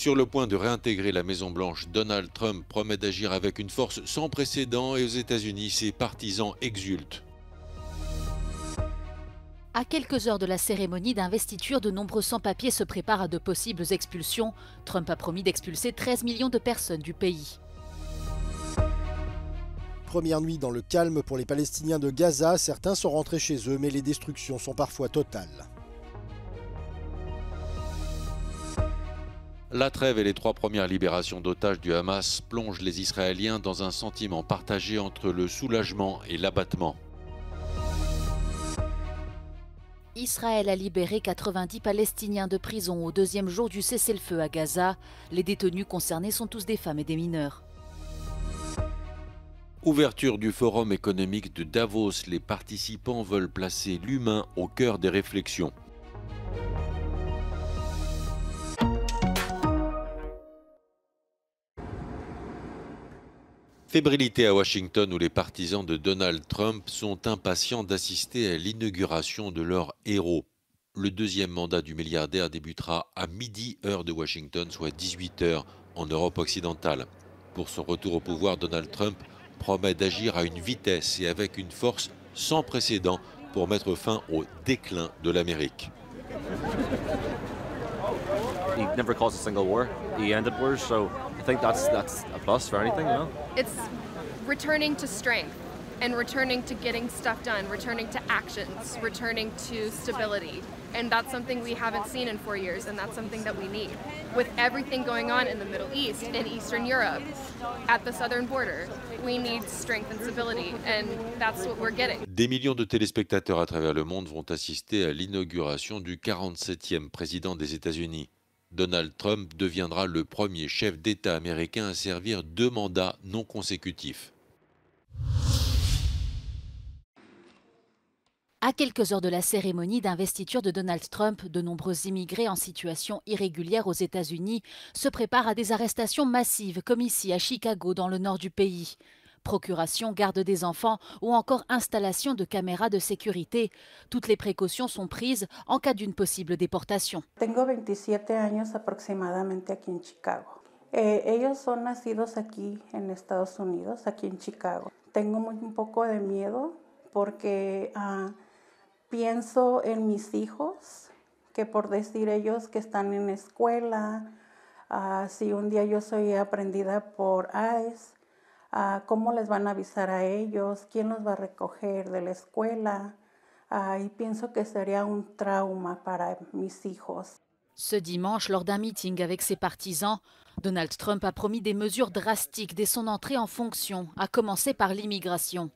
Sur le point de réintégrer la Maison-Blanche, Donald Trump promet d'agir avec une force sans précédent et aux États-Unis, ses partisans exultent. À quelques heures de la cérémonie d'investiture, de nombreux sans-papiers se préparent à de possibles expulsions. Trump a promis d'expulser 13 millions de personnes du pays. Première nuit dans le calme pour les Palestiniens de Gaza. Certains sont rentrés chez eux, mais les destructions sont parfois totales. La trêve et les 3 premières libérations d'otages du Hamas plongent les Israéliens dans un sentiment partagé entre le soulagement et l'abattement. Israël a libéré 90 Palestiniens de prison au 2e jour du cessez-le-feu à Gaza. Les détenus concernés sont tous des femmes et des mineurs. Ouverture du Forum économique de Davos, les participants veulent placer l'humain au cœur des réflexions. Fébrilité à Washington où les partisans de Donald Trump sont impatients d'assister à l'inauguration de leur héros. Le 2e mandat du milliardaire débutera à midi heure de Washington, soit 18 heures en Europe occidentale. Pour son retour au pouvoir, Donald Trump promet d'agir à une vitesse et avec une force sans précédent pour mettre fin au déclin de l'Amérique. He never caused a single war. He ended wars, so I think that's a plus for anything, you know? It's returning to strength and returning to getting stuff done, returning to actions, returning to stability. And that's something we haven't seen in 4 years, and that's something that we need. With everything going on in the Middle East, in Eastern Europe, at the southern border, we need strength and stability, and that's what we're getting. Des millions de téléspectateurs à travers le monde vont assister à l'inauguration du 47e président des États-Unis. Donald Trump deviendra le premier chef d'État américain à servir 2 mandats non consécutifs. À quelques heures de la cérémonie d'investiture de Donald Trump, de nombreux immigrés en situation irrégulière aux États-Unis se préparent à des arrestations massives, comme ici à Chicago, dans le nord du pays. Procuration, garde des enfants ou encore installation de caméras de sécurité. Toutes les précautions sont prises en cas d'une possible déportation. Tengo 27 años aproximadamente aquí en Chicago. Ellos son nacidos aquí en Estados Unidos, aquí en Chicago. Tengo un poco de miedo porque pienso en mis hijos, que por decir ellos que están en escuela, si un día yo soy aprendida por ICE, cómo les van a avisar a ellos, quién los va a recoger de la escuela, y pienso que sería un trauma para mis hijos. Ce dimanche, lors d'un meeting avec ses partisans, Donald Trump a promis des mesures drastiques dès son entrée en fonction, à commencer par l'immigration.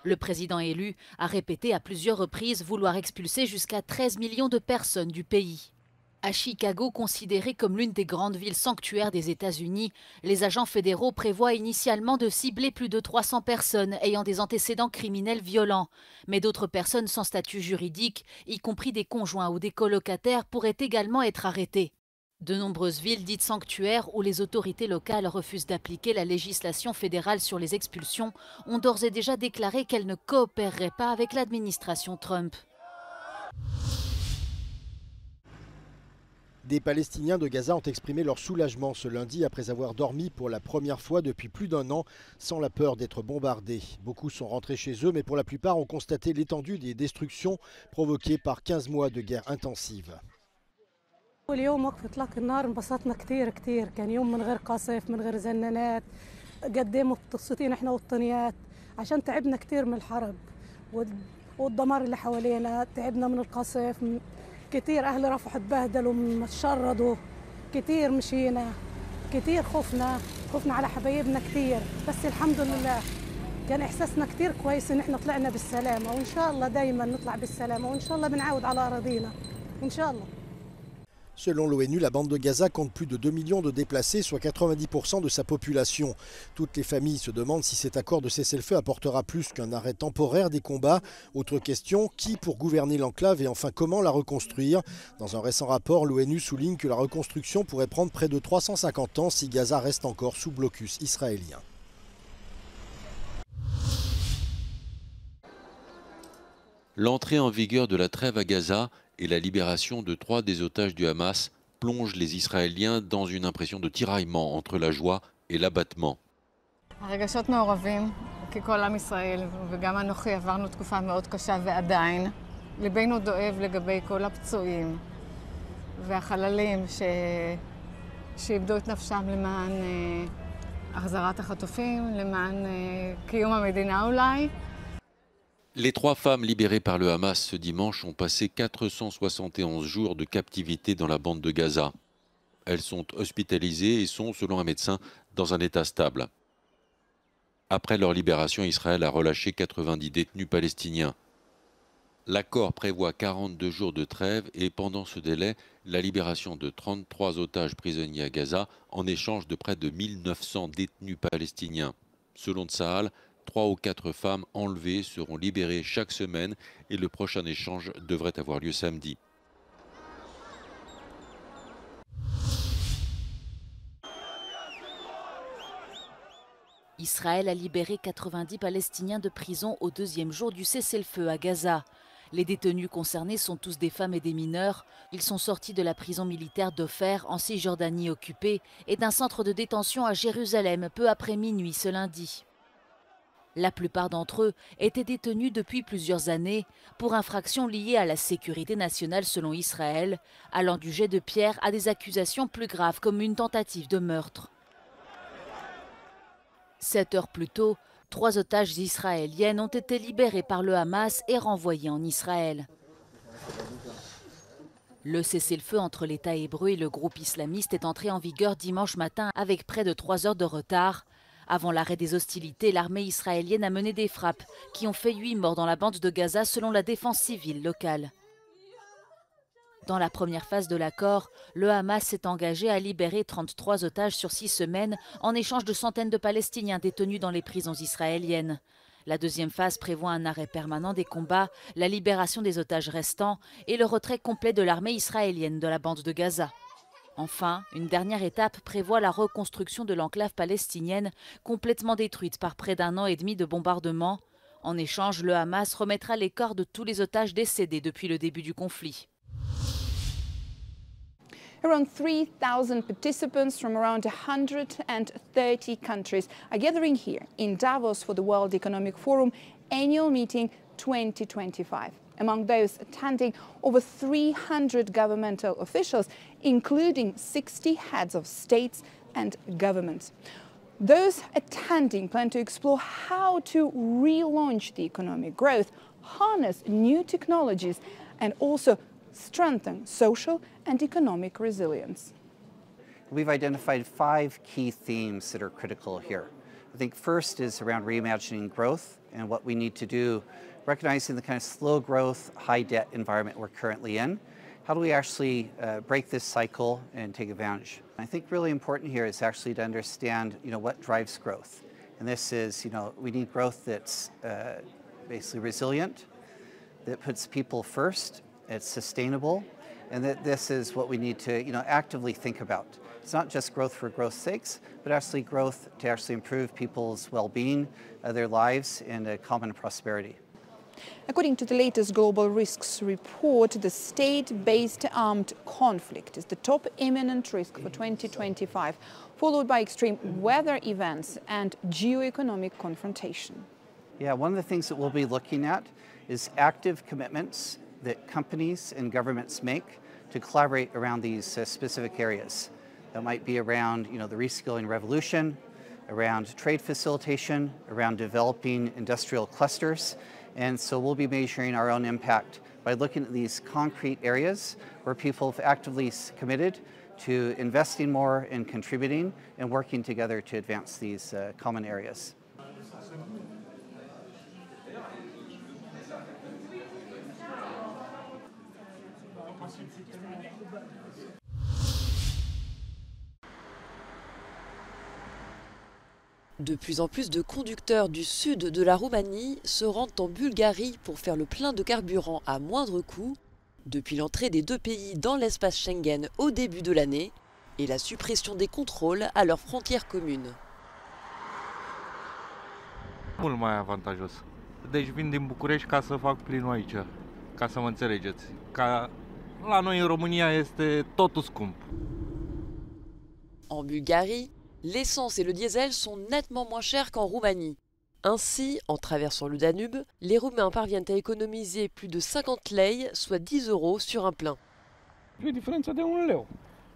Le président élu a répété à plusieurs reprises vouloir expulser jusqu'à 13 millions de personnes du pays. À Chicago, considérée comme l'une des grandes villes sanctuaires des États-Unis, les agents fédéraux prévoient initialement de cibler plus de 300 personnes ayant des antécédents criminels violents. Mais d'autres personnes sans statut juridique, y compris des conjoints ou des colocataires, pourraient également être arrêtées. De nombreuses villes dites sanctuaires où les autorités locales refusent d'appliquer la législation fédérale sur les expulsions ont d'ores et déjà déclaré qu'elles ne coopéreraient pas avec l'administration Trump. Des Palestiniens de Gaza ont exprimé leur soulagement ce lundi après avoir dormi pour la première fois depuis plus d'1 an sans la peur d'être bombardés. Beaucoup sont rentrés chez eux, mais pour la plupart ont constaté l'étendue des destructions provoquées par 15 mois de guerre intensive. اليوم وقف اطلاق النار انبسطنا كثير كان يوم من غير قصف من غير زنانات قد ايه مبسوطين احنا والطنيات عشان تعبنا كثير من الحرب والدمار اللي حوالينا تعبنا من القصف كثير اهل رفح تبهدلوا شردوا كثير مشينا كثير خفنا على حبايبنا كثير بس الحمد لله كان احساسنا كثير كويس ان احنا طلعنا بالسلامه وان شاء الله دائما نطلع بالسلامه وان شاء الله بنعود على اراضينا ان شاء الله. Selon l'ONU, la bande de Gaza compte plus de 2 millions de déplacés, soit 90% de sa population. Toutes les familles se demandent si cet accord de cessez-le-feu apportera plus qu'un arrêt temporaire des combats. Autre question, qui pour gouverner l'enclave et enfin comment la reconstruire? Dans un récent rapport, l'ONU souligne que la reconstruction pourrait prendre près de 350 ans si Gaza reste encore sous blocus israélien. L'entrée en vigueur de la trêve à Gaza et la libération de 3 des otages du Hamas plonge les Israéliens dans une impression de tiraillement entre la joie et l'abattement. הרגשות מעורבים, כי כל עם ישראל וגם אנוכי עברנו תקופה מאוד קשה ועדיין ליבנו דואב לגבי כל הפצועים והחללים שאיבדו את נפשם למען החזרת החטופים, למען קיום המדינה אולי. Les 3 femmes libérées par le Hamas ce dimanche ont passé 471 jours de captivité dans la bande de Gaza. Elles sont hospitalisées et sont, selon un médecin, dans un état stable. Après leur libération, Israël a relâché 90 détenus palestiniens. L'accord prévoit 42 jours de trêve et pendant ce délai, la libération de 33 otages prisonniers à Gaza en échange de près de 1900 détenus palestiniens. Selon Tsahal, 3 ou 4 femmes enlevées seront libérées chaque semaine et le prochain échange devrait avoir lieu samedi. Israël a libéré 90 Palestiniens de prison au 2e jour du cessez-le-feu à Gaza. Les détenus concernés sont tous des femmes et des mineurs. Ils sont sortis de la prison militaire d'Ofer en Cisjordanie occupée et d'un centre de détention à Jérusalem peu après minuit ce lundi. La plupart d'entre eux étaient détenus depuis plusieurs années pour infractions liées à la sécurité nationale selon Israël, allant du jet de pierre à des accusations plus graves comme une tentative de meurtre. 7 heures plus tôt, 3 otages israéliennes ont été libérées par le Hamas et renvoyées en Israël. Le cessez-le-feu entre l'État hébreu et le groupe islamiste est entré en vigueur dimanche matin avec près de 3 heures de retard. Avant l'arrêt des hostilités, l'armée israélienne a mené des frappes qui ont fait 8 morts dans la bande de Gaza selon la défense civile locale. Dans la première phase de l'accord, le Hamas s'est engagé à libérer 33 otages sur 6 semaines en échange de centaines de Palestiniens détenus dans les prisons israéliennes. La deuxième phase prévoit un arrêt permanent des combats, la libération des otages restants et le retrait complet de l'armée israélienne de la bande de Gaza. Enfin, une dernière étape prévoit la reconstruction de l'enclave palestinienne complètement détruite par près d'1 an et demi de bombardements. En échange, le Hamas remettra les corps de tous les otages décédés depuis le début du conflit. Around 3,000 participants from around 130 countries are gathering here in Davos for the World Economic Forum Annual Meeting 2025. Among those attending, over 300 governmental officials, including 60 heads of states and governments. Those attending plan to explore how to relaunch the economic growth, harness new technologies, and also strengthen social and economic resilience. We've identified 5 key themes that are critical here. I think first is around reimagining growth and what we need to do, recognizing the kind of slow growth, high debt environment we're currently in. How do we actually break this cycle and take advantage? I think really important here is actually to understand, what drives growth. And this is, we need growth that's basically resilient, that puts people first, it's sustainable, and that this is what we need to, actively think about. It's not just growth for growth's sakes, but actually growth to actually improve people's well-being, their lives, and common prosperity. According to the latest Global Risks report, the state-based armed conflict is the top imminent risk for 2025, followed by extreme weather events and geoeconomic confrontation. Yeah, one of the things that we'll be looking at is active commitments that companies and governments make to collaborate around these specific areas. That might be around, the reskilling revolution, around trade facilitation, around developing industrial clusters. And so we'll be measuring our own impact by looking at these concrete areas where people have actively committed to investing more and contributing and working together to advance these common areas. De plus en plus de conducteurs du sud de la Roumanie se rendent en Bulgarie pour faire le plein de carburant à moindre coût depuis l'entrée des 2 pays dans l'espace Schengen au début de l'année et la suppression des contrôles à leurs frontières communes. Mult mai avantajos. Deci vin din București ca să fac plinul aici, ca să mă înțelegeți. Ca La noi în România este totul scump. En Bulgarie, l'essence et le diesel sont nettement moins chers qu'en Roumanie. Ainsi, en traversant le Danube, les Roumains parviennent à économiser plus de 50 lei, soit 10 € sur un plein. E diferența de 1 leu.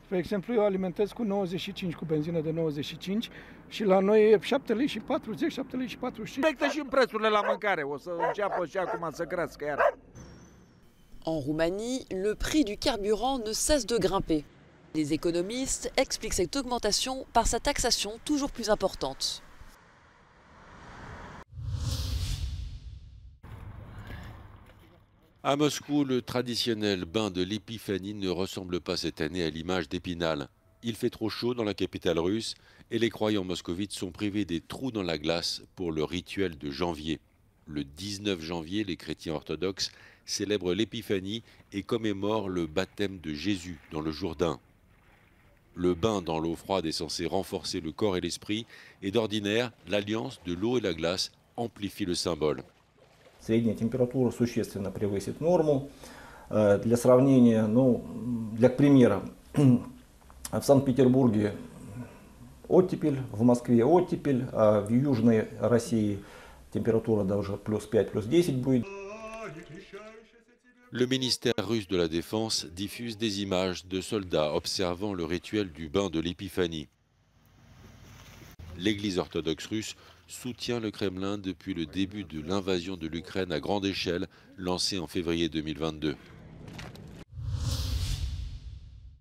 Spre exemplu, eu alimentez cu 95 cu benzină de 95 și la noi e 7 lei și 40, 7 lei și 45. Reflectă și în prețurile la mâncare, o să înceapă și acum să crească iar. En Roumanie, le prix du carburant ne cesse de grimper. Les économistes expliquent cette augmentation par sa taxation toujours plus importante. À Moscou, le traditionnel bain de l'Épiphanie ne ressemble pas cette année à l'image d'Épinal. Il fait trop chaud dans la capitale russe et les croyants moscovites sont privés des trous dans la glace pour le rituel de janvier. Le 19 janvier, les chrétiens orthodoxes célèbrent l'Épiphanie et commémorent le baptême de Jésus dans le Jourdain. Le bain dans l'eau froide est censé renforcer le corps et l'esprit et d'ordinaire, l'alliance de l'eau et la glace amplifie le symbole. Средняя температура существенно превысит норму. Для сравнения, для примера, в Санкт-Петербурге оттепель, в Москве оттепель, а в Южной России температура даже плюс 5, плюс 10 будет. Le ministère russe de la Défense diffuse des images de soldats observant le rituel du bain de l'Épiphanie. L'Église orthodoxe russe soutient le Kremlin depuis le début de l'invasion de l'Ukraine à grande échelle lancée en février 2022.